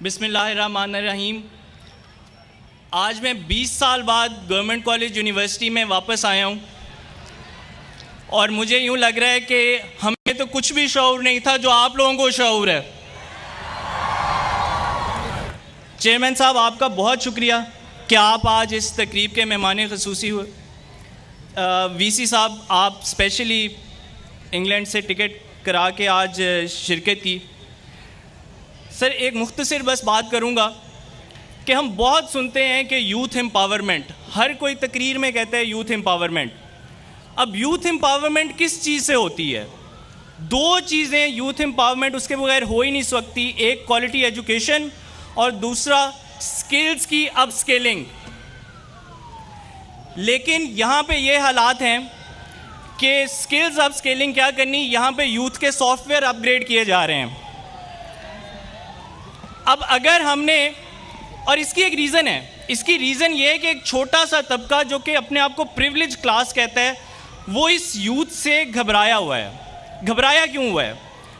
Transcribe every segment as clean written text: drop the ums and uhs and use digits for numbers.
बिस्मिल्लाहिर्रहमानिर्रहीम। आज मैं 20 साल बाद गवर्नमेंट कॉलेज यूनिवर्सिटी में वापस आया हूँ और मुझे यूँ लग रहा है कि हमें तो कुछ भी शऊर नहीं था जो आप लोगों को शऊर है। चेयरमैन साहब, आपका बहुत शुक्रिया कि आप आज इस तकरीब के मेहमान ख़ुसूसी हुए। वीसी साहब, आप स्पेशली इंग्लैंड से टिकट करा के आज शिरकत की। सर, एक मुख्तसर बस बात करूँगा कि हम बहुत सुनते हैं कि यूथ एम्पावरमेंट, हर कोई तकरीर में कहता है यूथ एम्पावरमेंट। अब यूथ एम्पावरमेंट किस चीज़ से होती है? दो चीज़ें यूथ एम्पावरमेंट उसके बगैर हो ही नहीं सकती, एक क्वालिटी एजुकेशन और दूसरा स्किल्स की अपस्केलिंग। लेकिन यहाँ पे ये हालात हैं कि स्किल्स अपस्केलिंग क्या करनी, यहाँ पे यूथ के सॉफ्टवेयर अपग्रेड किए जा रहे हैं। अब अगर हमने, और इसकी एक रीज़न है, इसकी रीज़न ये है कि एक छोटा सा तबका जो कि अपने आप को प्रिविलेज क्लास कहता है, वो इस यूथ से घबराया हुआ है। घबराया क्यों हुआ है?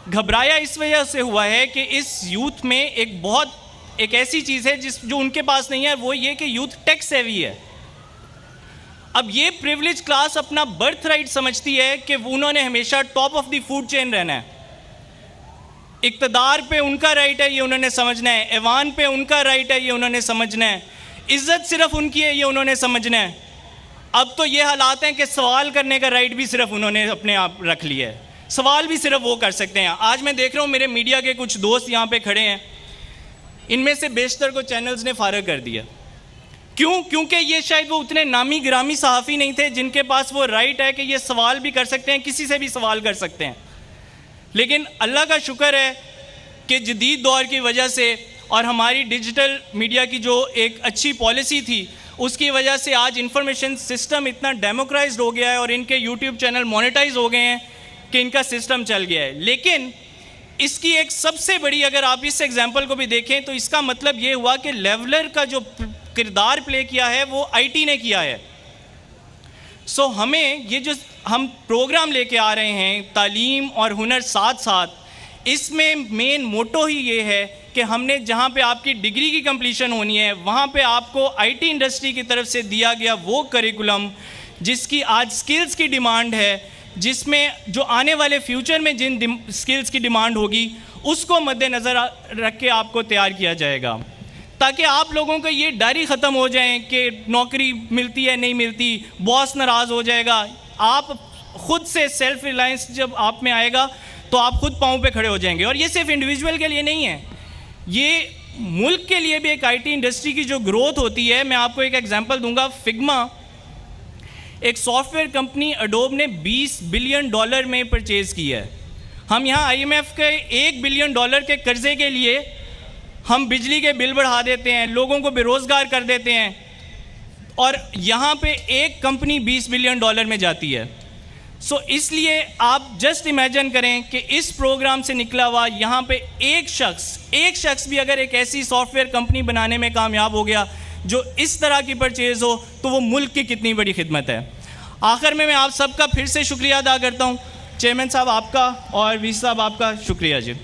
घबराया इस वजह से हुआ है कि इस यूथ में एक ऐसी चीज़ है जो उनके पास नहीं है, वो ये कि यूथ टेक सेवी है। अब ये प्रिविलेज क्लास अपना बर्थ राइट समझती है कि उन्होंने हमेशा top of the food chain रहना है। इक़्तिदार पे उनका राइट है, ये उन्होंने समझना है। ऐवान पे उनका राइट है, ये उन्होंने समझना है। इज़्ज़त सिर्फ उनकी है, ये उन्होंने समझना है। अब तो ये हालात हैं कि सवाल करने का राइट भी सिर्फ उन्होंने अपने आप रख लिया है। सवाल भी सिर्फ वो कर सकते हैं। आज मैं देख रहा हूँ मेरे मीडिया के कुछ दोस्त यहाँ पे खड़े हैं, इनमें से बेशतर को चैनल्स ने फारग कर दिया। क्यों? क्योंकि ये शायद वो उतने नामी गिरामी सहाफ़ी नहीं थे जिनके पास वो राइट है कि ये सवाल भी कर सकते हैं, किसी से भी सवाल कर सकते हैं। लेकिन अल्लाह का शुक्र है कि जदीद दौर की वजह से और हमारी डिजिटल मीडिया की जो एक अच्छी पॉलिसी थी, उसकी वजह से आज इंफॉर्मेशन सिस्टम इतना डेमोक्राइज्ड हो गया है और इनके यूट्यूब चैनल मोनेटाइज हो गए हैं कि इनका सिस्टम चल गया है। लेकिन इसकी एक सबसे बड़ी, अगर आप इस एग्जाम्पल को भी देखें तो इसका मतलब ये हुआ कि लेवलर का जो किरदार प्ले किया है वो आईटी ने किया है। सो हमें ये जो हम प्रोग्राम लेके आ रहे हैं, तालीम और हुनर साथ साथ, इसमें मेन मोटो ही ये है कि हमने जहाँ पे आपकी डिग्री की कंप्लीशन होनी है, वहाँ पे आपको आईटी इंडस्ट्री की तरफ से दिया गया वो करिकुलम जिसकी आज स्किल्स की डिमांड है, जिसमें जो आने वाले फ्यूचर में जिन स्किल्स की डिमांड होगी उसको मद्देनज़र रख के आपको तैयार किया जाएगा, ताकि आप लोगों का ये डर ही ख़त्म हो जाए कि नौकरी मिलती है नहीं मिलती, बॉस नाराज़ हो जाएगा। आप खुद से सेल्फ रिलायंस जब आप में आएगा तो आप खुद पाँव पे खड़े हो जाएंगे। और ये सिर्फ इंडिविजुअल के लिए नहीं है, ये मुल्क के लिए भी एक आईटी इंडस्ट्री की जो ग्रोथ होती है। मैं आपको एक एग्जांपल दूंगा। फिग्मा एक सॉफ्टवेयर कंपनी एडोब ने $20 बिलियन में परचेज़ की है। हम यहाँ आईएमएफ के $1 बिलियन के कर्जे के लिए हम बिजली के बिल बढ़ा देते हैं, लोगों को बेरोज़गार कर देते हैं, और यहाँ पे एक कंपनी $20 बिलियन में जाती है। सो इसलिए आप जस्ट इमेजिन करें कि इस प्रोग्राम से निकला हुआ यहाँ पे एक शख्स भी अगर एक ऐसी सॉफ्टवेयर कंपनी बनाने में कामयाब हो गया जो इस तरह की परचेज़ हो, तो वो मुल्क की कितनी बड़ी खिदमत है। आखिर में मैं आप सबका फिर से शुक्रिया अदा करता हूँ। चेयरमैन साहब आपका और वीसी साहब आपका शुक्रिया जी।